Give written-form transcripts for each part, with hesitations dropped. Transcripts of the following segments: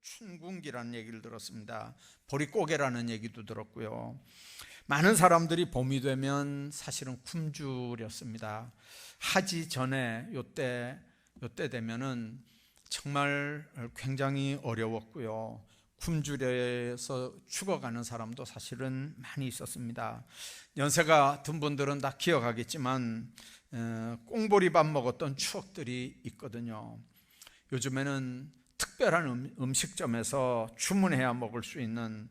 춘궁기라는 얘기를 들었습니다. 보릿고개라는 얘기도 들었고요. 많은 사람들이 봄이 되면 사실은 굶주렸습니다. 하지 전에 요때 되면은 정말 굉장히 어려웠고요. 굶주려서 죽어가는 사람도 사실은 많이 있었습니다. 연세가 든 분들은 다 기억하겠지만 꽁보리밥 먹었던 추억들이 있거든요. 요즘에는 특별한 음식점에서 주문해야 먹을 수 있는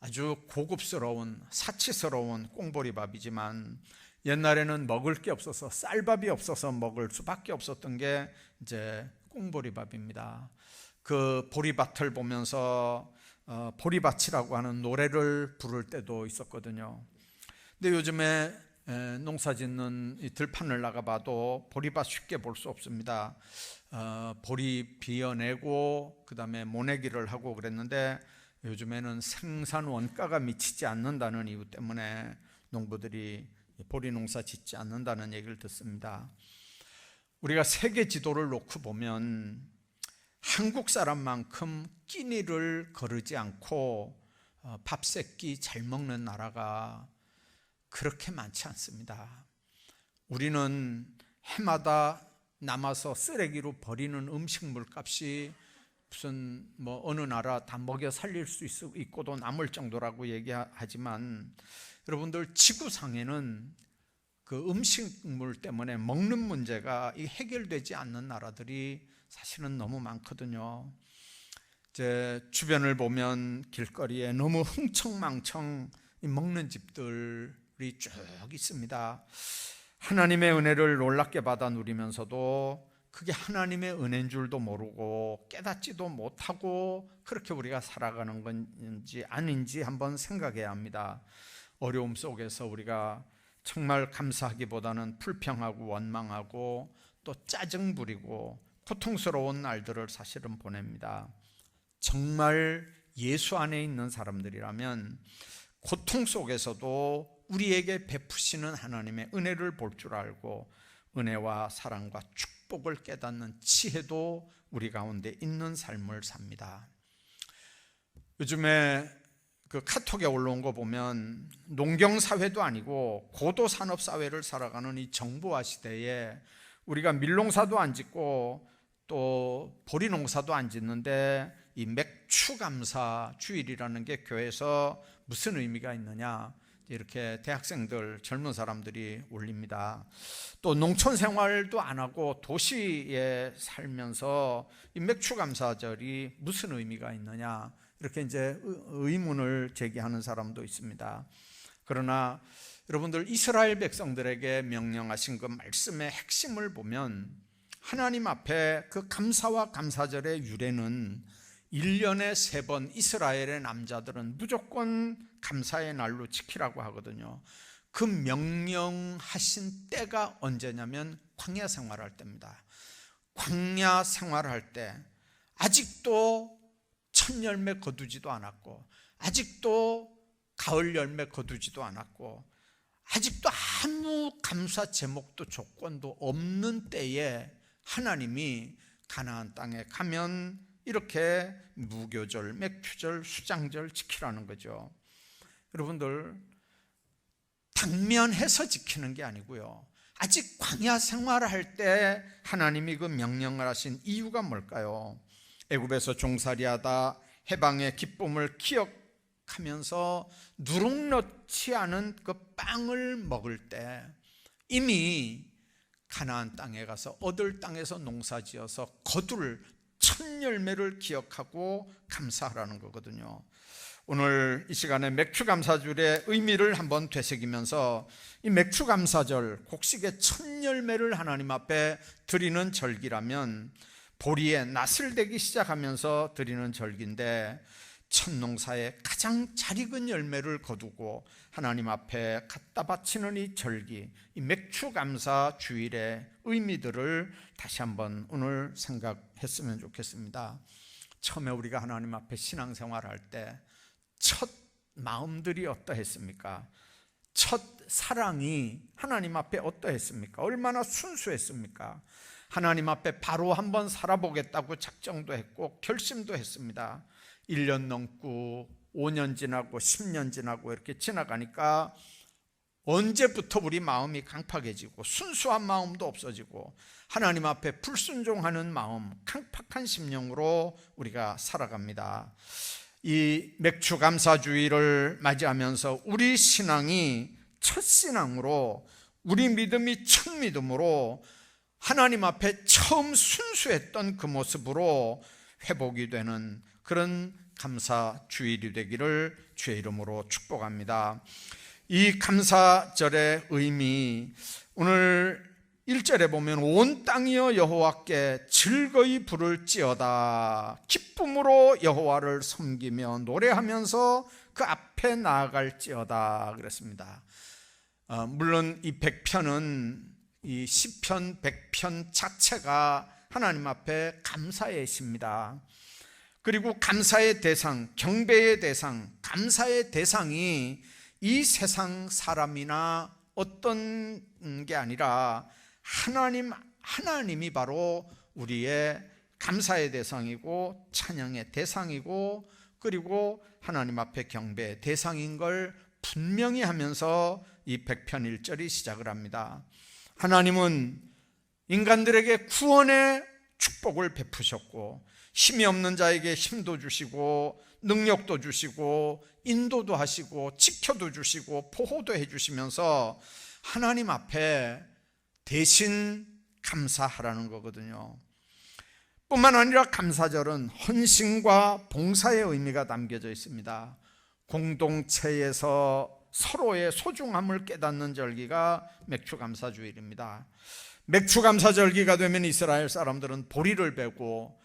아주 고급스러운 사치스러운 꽁보리밥이지만, 옛날에는 먹을 게 없어서 쌀밥이 없어서 먹을 수밖에 없었던 게 이제 꽁보리밥입니다. 그 보리밭을 보면서 보리밭이라고 하는 노래를 부를 때도 있었거든요. 근데 요즘에 농사 짓는 이 들판을 나가봐도 보리밭 쉽게 볼 수 없습니다. 보리 비어내고 그 다음에 모내기를 하고 그랬는데, 요즘에는 생산 원가가 미치지 않는다는 이유 때문에 농부들이 보리 농사 짓지 않는다는 얘기를 듣습니다. 우리가 세계 지도를 놓고 보면 한국 사람만큼 끼니를 거르지 않고 밥 세끼 잘 먹는 나라가 그렇게 많지 않습니다. 우리는 해마다 남아서 쓰레기로 버리는 음식물 값이 무슨 어느 나라 다 먹여 살릴 수 있고도 남을 정도라고 얘기하지만, 여러분들 지구상에는 그 음식물 때문에 먹는 문제가 해결되지 않는 나라들이 사실은 너무 많거든요. 이제 주변을 보면 길거리에 너무 흥청망청 먹는 집들이 쭉 있습니다. 하나님의 은혜를 놀랍게 받아 누리면서도 그게 하나님의 은혜인 줄도 모르고 깨닫지도 못하고 그렇게 우리가 살아가는 건지 아닌지 한번 생각해야 합니다. 어려움 속에서 우리가 정말 감사하기보다는 불평하고 원망하고 또 짜증 부리고 고통스러운 날들을 사실은 보냅니다. 정말 예수 안에 있는 사람들이라면 고통 속에서도 우리에게 베푸시는 하나님의 은혜를 볼 줄 알고 은혜와 사랑과 축복을 깨닫는 지혜도 우리 가운데 있는 삶을 삽니다. 요즘에 그 카톡에 올라온 거 보면 농경사회도 아니고 고도산업사회를 살아가는 이 정보화 시대에 우리가 밀농사도 안 짓고 또 보리농사도 안 짓는데 이 맥추감사 주일이라는 게 교회에서 무슨 의미가 있느냐, 이렇게 대학생들 젊은 사람들이 올립니다. 또 농촌 생활도 안 하고 도시에 살면서 이 맥추감사절이 무슨 의미가 있느냐, 이렇게 이제 의문을 제기하는 사람도 있습니다. 그러나 여러분들, 이스라엘 백성들에게 명령하신 그 말씀의 핵심을 보면 하나님 앞에 그 감사와 감사절의 유래는 1년에 3번 이스라엘의 남자들은 무조건 감사의 날로 지키라고 하거든요. 그 명령하신 때가 언제냐면 광야 생활할 때입니다. 광야 생활할 때 아직도 첫 열매 거두지도 않았고, 아직도 가을 열매 거두지도 않았고, 아직도 아무 감사 제목도 조건도 없는 때에 하나님이 가나안 땅에 가면 이렇게 무교절, 맥추절, 수장절 지키라는 거죠. 여러분들, 당면해서 지키는 게 아니고요, 아직 광야 생활할 때 하나님이 그 명령을 하신 이유가 뭘까요? 애굽에서 종살이하다 해방의 기쁨을 기억하면서 누룩 넣지 않은 그 빵을 먹을 때 이미 가나안 땅에 가서 얻을 땅에서 농사지어서 거둘 첫 열매를 기억하고 감사하라는 거거든요. 오늘 이 시간에 맥추감사절의 의미를 한번 되새기면서 이 맥추감사절, 곡식의 첫 열매를 하나님 앞에 드리는 절기라면 보리에 낫을 대기 시작하면서 드리는 절기인데, 첫 농사에 가장 잘 익은 열매를 거두고 하나님 앞에 갖다 바치는 이 절기, 이 맥추감사 주일의 의미들을 다시 한번 오늘 생각했으면 좋겠습니다. 처음에 우리가 하나님 앞에 신앙생활할 때 첫 마음들이 어떠했습니까? 첫 사랑이 하나님 앞에 어떠했습니까? 얼마나 순수했습니까? 하나님 앞에 바로 한번 살아보겠다고 작정도 했고 결심도 했습니다. 1년 넘고 5년 지나고 10년 지나고 이렇게 지나가니까 언제부터 우리 마음이 강팍해지고 순수한 마음도 없어지고 하나님 앞에 불순종하는 마음, 강팍한 심령으로 우리가 살아갑니다. 이 맥주 감사주의를 맞이하면서 우리 신앙이 첫 신앙으로, 우리 믿음이 첫 믿음으로 하나님 앞에 처음 순수했던 그 모습으로 회복이 되는 그런 감사주일이 되기를 주의 이름으로 축복합니다. 이 감사절의 의미, 오늘 1절에 보면 온 땅이여 여호와께 즐거이 부를지어다, 기쁨으로 여호와를 섬기며 노래하면서 그 앞에 나아갈지어다 그랬습니다. 물론 이 100편은, 이 시편 100편 자체가 하나님 앞에 감사의 시입니다. 그리고 감사의 대상, 경배의 대상, 감사의 대상이 이 세상 사람이나 어떤 게 아니라 하나님이 바로 우리의 감사의 대상이고 찬양의 대상이고 그리고 하나님 앞에 경배의 대상인 걸 분명히 하면서 이 100편 1절이 시작을 합니다. 하나님은 인간들에게 구원의 축복을 베푸셨고 힘이 없는 자에게 힘도 주시고 능력도 주시고 인도도 하시고 지켜도 주시고 보호도 해주시면서 하나님 앞에 대신 감사하라는 거거든요. 뿐만 아니라 감사절은 헌신과 봉사의 의미가 담겨져 있습니다. 공동체에서 서로의 소중함을 깨닫는 절기가 맥주감사주일입니다. 맥주감사절기가 되면 이스라엘 사람들은 보리를 베고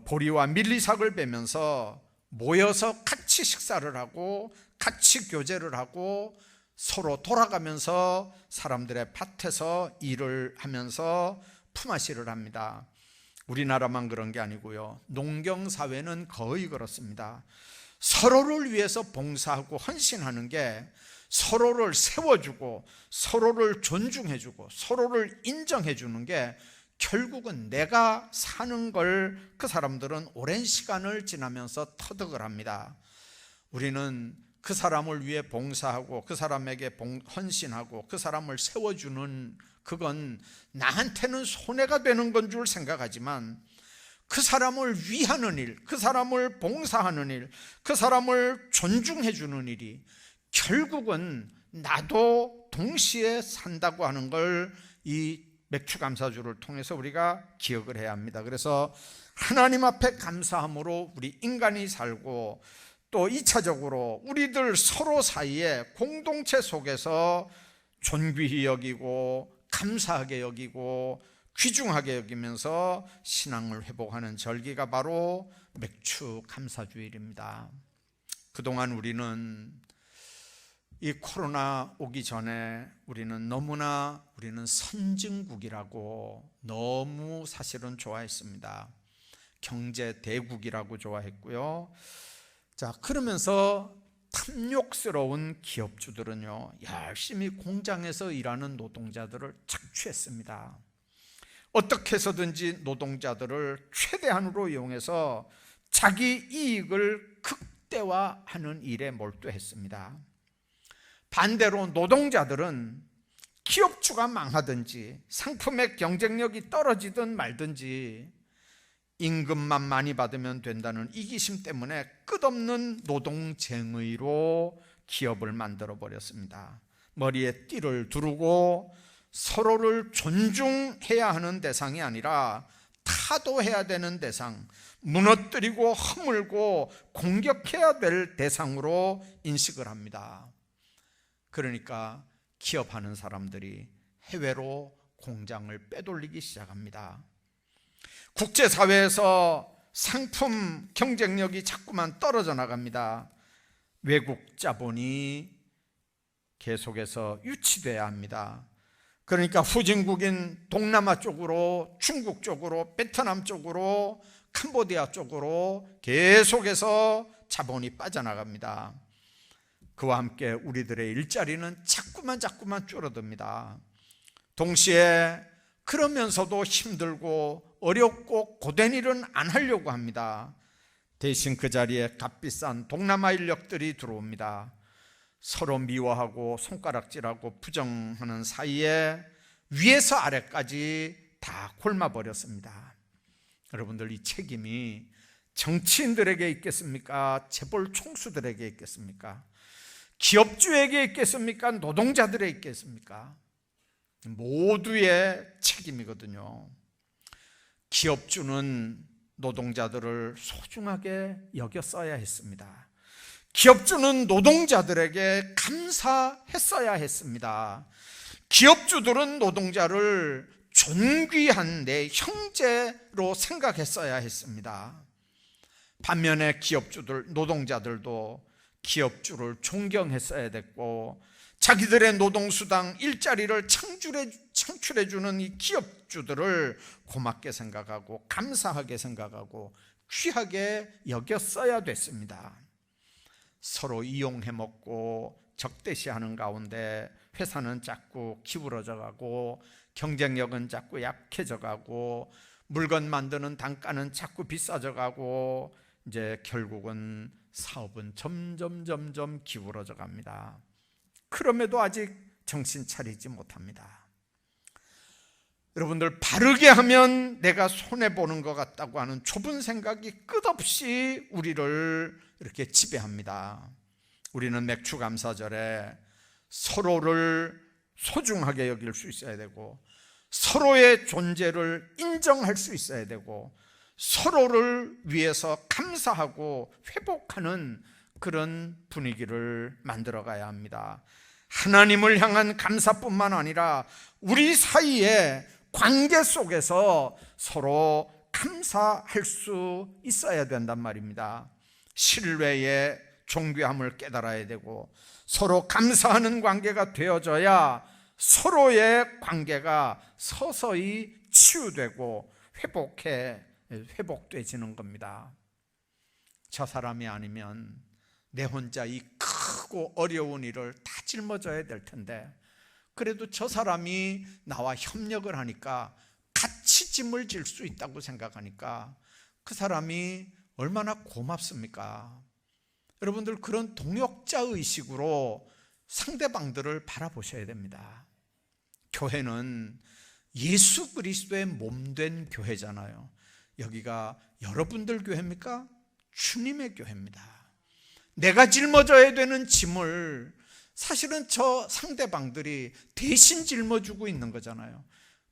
보리와 밀리삭을 베면서 모여서 같이 식사를 하고 같이 교제를 하고 서로 돌아가면서 사람들의 밭에서 일을 하면서 품앗이를 합니다. 우리나라만 그런 게 아니고요, 농경사회는 거의 그렇습니다. 서로를 위해서 봉사하고 헌신하는 게 서로를 세워주고 서로를 존중해주고 서로를 인정해주는 게 결국은 내가 사는 걸 그 사람들은 오랜 시간을 지나면서 터득을 합니다. 우리는 그 사람을 위해 봉사하고 그 사람에게 헌신하고 그 사람을 세워주는, 그건 나한테는 손해가 되는 건 줄 생각하지만 그 사람을 위하는 일, 그 사람을 봉사하는 일, 그 사람을 존중해 주는 일이 결국은 나도 동시에 산다고 하는 걸 이 맥주감사주를 통해서 우리가 기억을 해야 합니다. 그래서 하나님 앞에 감사함으로 우리 인간이 살고 또 2차적으로 우리들 서로 사이에 공동체 속에서 존귀히 여기고 감사하게 여기고 귀중하게 여기면서 신앙을 회복하는 절기가 바로 맥주감사주일입니다. 그동안 우리는 이 코로나 오기 전에 우리는 선진국이라고 너무 사실은 좋아했습니다. 경제 대국이라고 좋아했고요. 자, 그러면서 탐욕스러운 기업주들은요, 열심히 공장에서 일하는 노동자들을 착취했습니다. 어떻게 해서든지 노동자들을 최대한으로 이용해서 자기 이익을 극대화하는 일에 몰두했습니다. 반대로 노동자들은 기업주가 망하든지 상품의 경쟁력이 떨어지든 말든지 임금만 많이 받으면 된다는 이기심 때문에 끝없는 노동쟁의로 기업을 만들어 버렸습니다. 머리에 띠를 두르고 서로를 존중해야 하는 대상이 아니라 타도해야 되는 대상, 무너뜨리고 허물고 공격해야 될 대상으로 인식을 합니다. 그러니까 기업하는 사람들이 해외로 공장을 빼돌리기 시작합니다. 국제사회에서 상품 경쟁력이 자꾸만 떨어져 나갑니다. 외국 자본이 계속해서 유치돼야 합니다. 그러니까 후진국인 동남아 쪽으로, 중국 쪽으로, 베트남 쪽으로, 캄보디아 쪽으로 계속해서 자본이 빠져나갑니다. 그와 함께 우리들의 일자리는 자꾸만 줄어듭니다. 동시에 그러면서도 힘들고 어렵고 고된 일은 안 하려고 합니다. 대신 그 자리에 값비싼 동남아 인력들이 들어옵니다. 서로 미워하고 손가락질하고 부정하는 사이에 위에서 아래까지 다 굶어버렸습니다. 여러분들, 이 책임이 정치인들에게 있겠습니까? 재벌 총수들에게 있겠습니까? 기업주에게 있겠습니까? 노동자들에게 있겠습니까? 모두의 책임이거든요. 기업주는 노동자들을 소중하게 여겼어야 했습니다. 기업주는 노동자들에게 감사했어야 했습니다. 기업주들은 노동자를 존귀한 내 형제로 생각했어야 했습니다. 반면에 노동자들도 기업주를 존경했어야 됐고, 자기들의 노동수당 일자리를 창출해주는 이 기업주들을 고맙게 생각하고 감사하게 생각하고 귀하게 여겼어야 됐습니다. 서로 이용해먹고 적대시하는 가운데 회사는 자꾸 기울어져 가고 경쟁력은 자꾸 약해져 가고 물건 만드는 단가는 자꾸 비싸져 가고 이제 결국은 사업은 점점 기울어져 갑니다. 그럼에도 아직 정신 차리지 못합니다. 여러분들, 바르게 하면 내가 손해보는 것 같다고 하는 좁은 생각이 끝없이 우리를 이렇게 지배합니다. 우리는 맥추감사절에 서로를 소중하게 여길 수 있어야 되고, 서로의 존재를 인정할 수 있어야 되고, 서로를 위해서 감사하고 회복하는 그런 분위기를 만들어 가야 합니다. 하나님을 향한 감사뿐만 아니라 우리 사이의 관계 속에서 서로 감사할 수 있어야 된단 말입니다. 신뢰의 존귀함을 깨달아야 되고, 서로 감사하는 관계가 되어져야 서로의 관계가 서서히 치유되고 회복되지는 겁니다. 저 사람이 아니면 내 혼자 이 크고 어려운 일을 다 짊어져야 될 텐데, 그래도 저 사람이 나와 협력을 하니까 같이 짐을 질 수 있다고 생각하니까 그 사람이 얼마나 고맙습니까? 여러분들, 그런 동역자 의식으로 상대방들을 바라보셔야 됩니다. 교회는 예수 그리스도의 몸된 교회잖아요. 여기가 여러분들 교회입니까? 주님의 교회입니다. 내가 짊어져야 되는 짐을 사실은 저 상대방들이 대신 짊어지고 있는 거잖아요.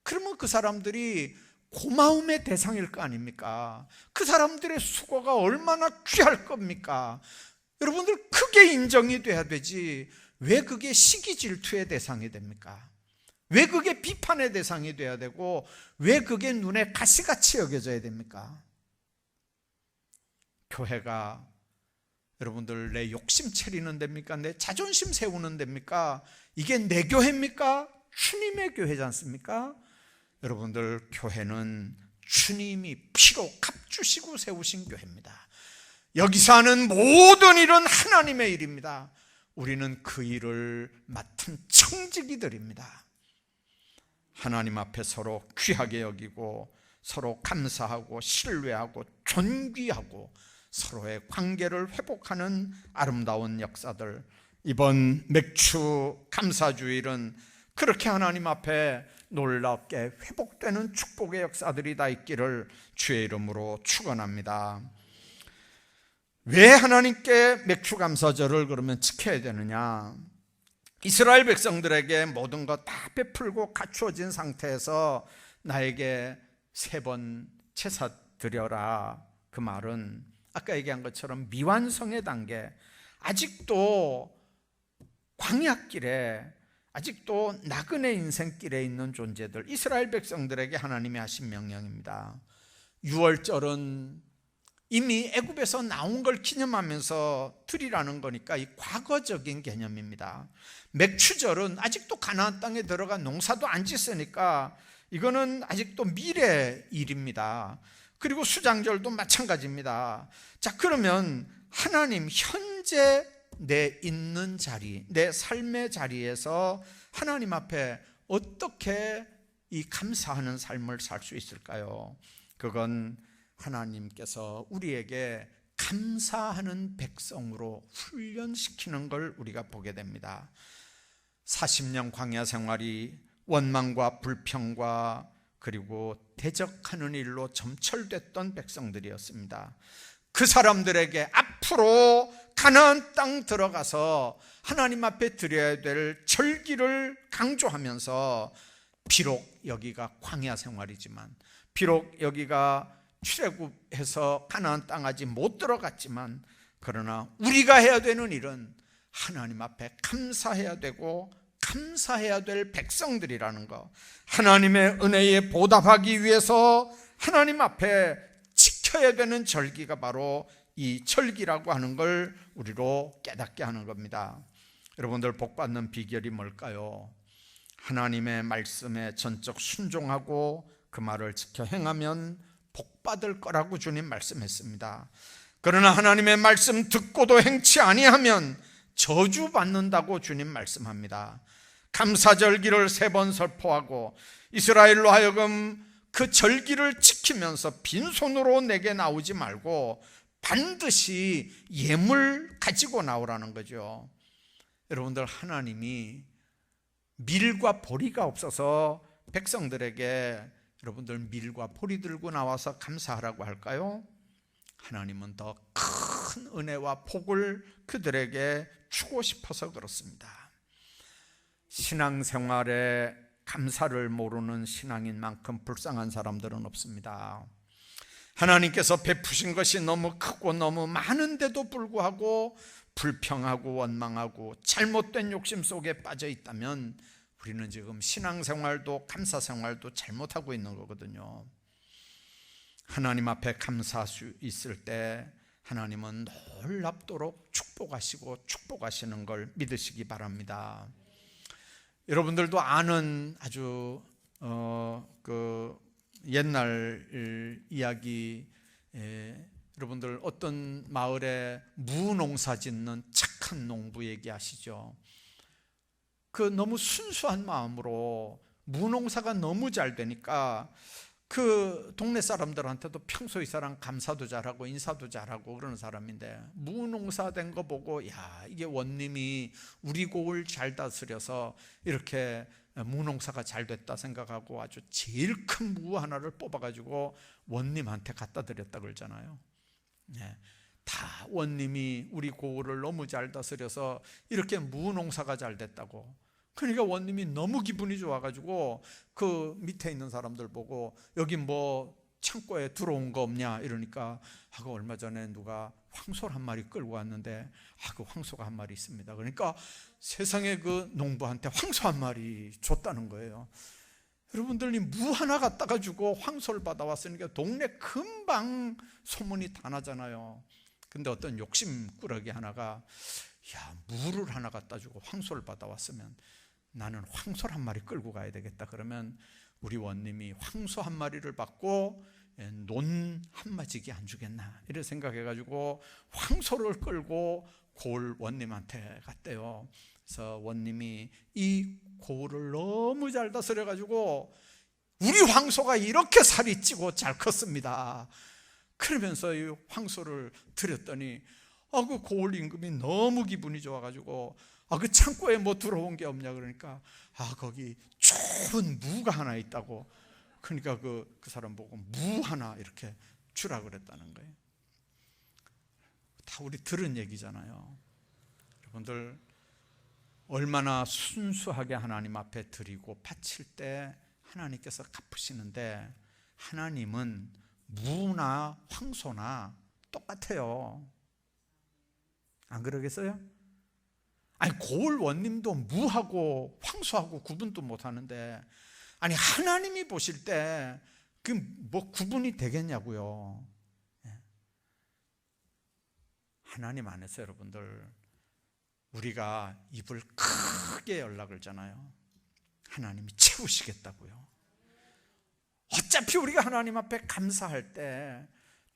그러면 그 사람들이 고마움의 대상일 거 아닙니까? 그 사람들의 수고가 얼마나 귀할 겁니까? 여러분들, 크게 인정이 돼야 되지 왜 그게 시기 질투의 대상이 됩니까? 왜 그게 비판의 대상이 돼야 되고 왜 그게 눈에 가시같이 여겨져야 됩니까? 교회가 여러분들 내 욕심 차리는 데입니까? 내 자존심 세우는 데입니까? 이게 내 교회입니까? 주님의 교회지 않습니까? 여러분들, 교회는 주님이 피로 값주시고 세우신 교회입니다. 여기서 하는 모든 일은 하나님의 일입니다. 우리는 그 일을 맡은 청지기들입니다. 하나님 앞에 서로 귀하게 여기고 서로 감사하고 신뢰하고 존귀하고 서로의 관계를 회복하는 아름다운 역사들, 이번 맥추 감사주일은 그렇게 하나님 앞에 놀랍게 회복되는 축복의 역사들이 다 있기를 주의 이름으로 축원합니다. 왜 하나님께 맥추 감사절을 그러면 지켜야 되느냐? 이스라엘 백성들에게 모든 것 다 베풀고 갖추어진 상태에서 나에게 3번 제사 드려라, 그 말은 아까 얘기한 것처럼 미완성의 단계, 아직도 광야길에, 아직도 나그네 인생길에 있는 존재들, 이스라엘 백성들에게 하나님이 하신 명령입니다. 유월절은 이미 애굽에서 나온 걸 기념하면서 드리라는 거니까 이 과거적인 개념입니다. 맥추절은 아직도 가나안 땅에 들어가 농사도 안 짓으니까 이거는 아직도 미래 일입니다. 그리고 수장절도 마찬가지입니다. 자, 그러면 하나님 현재 내 있는 자리, 내 삶의 자리에서 하나님 앞에 어떻게 이 감사하는 삶을 살 수 있을까요? 그건 하나님께서 우리에게 감사하는 백성으로 훈련시키는 걸 우리가 보게 됩니다. 40년 광야 생활이 원망과 불평과 그리고 대적하는 일로 점철됐던 백성들이었습니다. 그 사람들에게 앞으로 가나안 땅 들어가서 하나님 앞에 드려야 될 절기를 강조하면서 비록 여기가 광야 생활이지만, 비록 여기가 출애굽해서 가나안 땅 아직 못 들어갔지만, 그러나 우리가 해야 되는 일은 하나님 앞에 감사해야 되고 감사해야 될 백성들이라는 것, 하나님의 은혜에 보답하기 위해서 하나님 앞에 지켜야 되는 절기가 바로 이 절기라고 하는 걸 우리로 깨닫게 하는 겁니다. 여러분들, 복받는 비결이 뭘까요? 하나님의 말씀에 전적 순종하고 그 말을 지켜 행하면 복받을 거라고 주님 말씀했습니다. 그러나 하나님의 말씀 듣고도 행치 아니하면 저주받는다고 주님 말씀합니다. 감사절기를 3번 설포하고 이스라엘로 하여금 그 절기를 지키면서 빈손으로 내게 나오지 말고 반드시 예물 가지고 나오라는 거죠. 여러분들, 하나님이 밀과 보리가 없어서 백성들에게 여러분들 밀과 보리 들고 나와서 감사하라고 할까요? 하나님은 더 큰 은혜와 복을 그들에게 주고 싶어서 그렇습니다. 신앙생활에 감사를 모르는 신앙인 만큼 불쌍한 사람들은 없습니다. 하나님께서 베푸신 것이 너무 크고 너무 많은데도 불구하고 불평하고 원망하고 잘못된 욕심 속에 빠져 있다면 우리는 지금 신앙생활도 감사생활도 잘못하고 있는 거거든요. 하나님 앞에 감사할 수 있을 때 하나님은 놀랍도록 축복하시고 축복하시는 걸 믿으시기 바랍니다. 여러분들도 아는 아주 그 옛날 이야기, 여러분들 어떤 마을에 무농사 짓는 착한 농부 얘기하시죠. 그 너무 순수한 마음으로 무농사가 너무 잘 되니까 그 동네 사람들한테도 평소 이 사람 감사도 잘하고 인사도 잘하고 그러는 사람인데, 무농사 된 거 보고 야, 이게 원님이 우리 고을 잘 다스려서 이렇게 무농사가 잘 됐다 생각하고 아주 제일 큰 무 하나를 뽑아가지고 원님한테 갖다 드렸다 그러잖아요. 네. 다 원님이 우리 고을을 너무 잘 다스려서 이렇게 무농사가 잘 됐다고. 그러니까 원님이 너무 기분이 좋아가지고 그 밑에 있는 사람들 보고 여기 뭐 창고에 들어온 거 없냐 이러니까, 그 얼마 전에 누가 황소를 한 마리 끌고 왔는데 그 황소가 한 마리 있습니다. 그러니까 세상에 그 농부한테 황소 한 마리 줬다는 거예요. 여러분들, 이 무 하나 갖다가 주고 황소를 받아왔으니까 동네 금방 소문이 다 나잖아요. 근데 어떤 욕심꾸러기 하나가 야, 무를 하나 갖다 주고 황소를 받아왔으면 나는 황소를 한 마리 끌고 가야 되겠다. 그러면 우리 원님이 황소 한 마리를 받고 논 한마지기 안 주겠나 이런 생각해가지고 황소를 끌고 고을 원님한테 갔대요. 그래서 원님이 이 고을을 너무 잘 다스려가지고 우리 황소가 이렇게 살이 찌고 잘 컸습니다. 그러면서 이 황소를 드렸더니 그 고을 임금이 너무 기분이 좋아가지고 그 창고에 뭐 들어온 게 없냐 그러니까 거기 좋은 무가 하나 있다고. 그러니까 그 사람 보고 무 하나 이렇게 주라 그랬다는 거예요. 다 우리 들은 얘기잖아요. 여러분들, 얼마나 순수하게 하나님 앞에 드리고 바칠 때 하나님께서 갚으시는데, 하나님은 무나 황소나 똑같아요. 안 그러겠어요? 아니, 고을 원님도 무하고 황소하고 구분도 못하는데, 아니 하나님이 보실 때 그 뭐 구분이 되겠냐고요. 하나님 안에서 여러분들, 우리가 입을 크게 열라 그러잖아요. 하나님이 채우시겠다고요. 어차피 우리가 하나님 앞에 감사할 때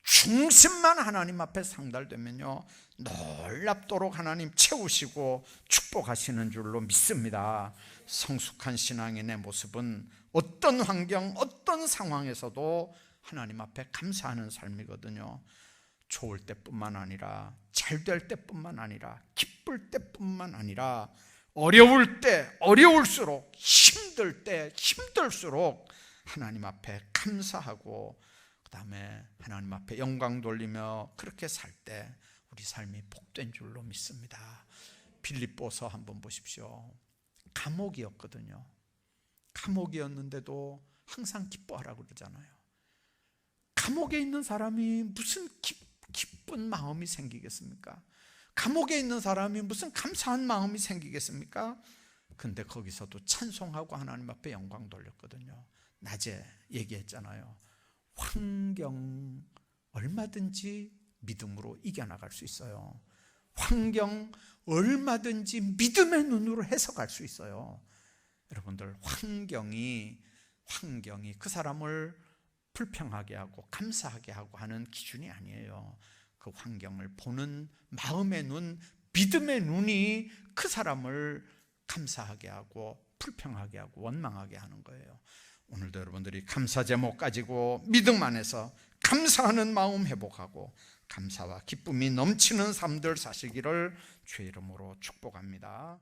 중심만 하나님 앞에 상달되면요, 놀랍도록 하나님 채우시고 축복하시는 줄로 믿습니다. 성숙한 신앙인의 모습은 어떤 환경, 어떤 상황에서도 하나님 앞에 감사하는 삶이거든요. 좋을 때뿐만 아니라, 잘 될 때뿐만 아니라, 기쁠 때뿐만 아니라, 어려울 때 어려울수록, 힘들 때 힘들수록 하나님 앞에 감사하고, 그 다음에 하나님 앞에 영광 돌리며 그렇게 살 때 우리 삶이 복된 줄로 믿습니다. 빌립보서 한번 보십시오. 감옥이었거든요. 감옥이었는데도 항상 기뻐하라고 그러잖아요. 감옥에 있는 사람이 무슨 기쁜 마음이 생기겠습니까? 감옥에 있는 사람이 무슨 감사한 마음이 생기겠습니까? 근데 거기서도 찬송하고 하나님 앞에 영광 돌렸거든요. 낮에 얘기했잖아요. 환경 얼마든지 믿음으로 이겨나갈 수 있어요. 환경 얼마든지 믿음의 눈으로 해석할 수 있어요. 여러분들, 환경이 그 사람을 불평하게 하고 감사하게 하고 하는 기준이 아니에요. 그 환경을 보는 마음의 눈, 믿음의 눈이 그 사람을 감사하게 하고 불평하게 하고 원망하게 하는 거예요. 오늘도 여러분들이 감사 제목 가지고 믿음 안에서 감사하는 마음 회복하고 감사와 기쁨이 넘치는 삶들 사시기를 주의 이름으로 축복합니다.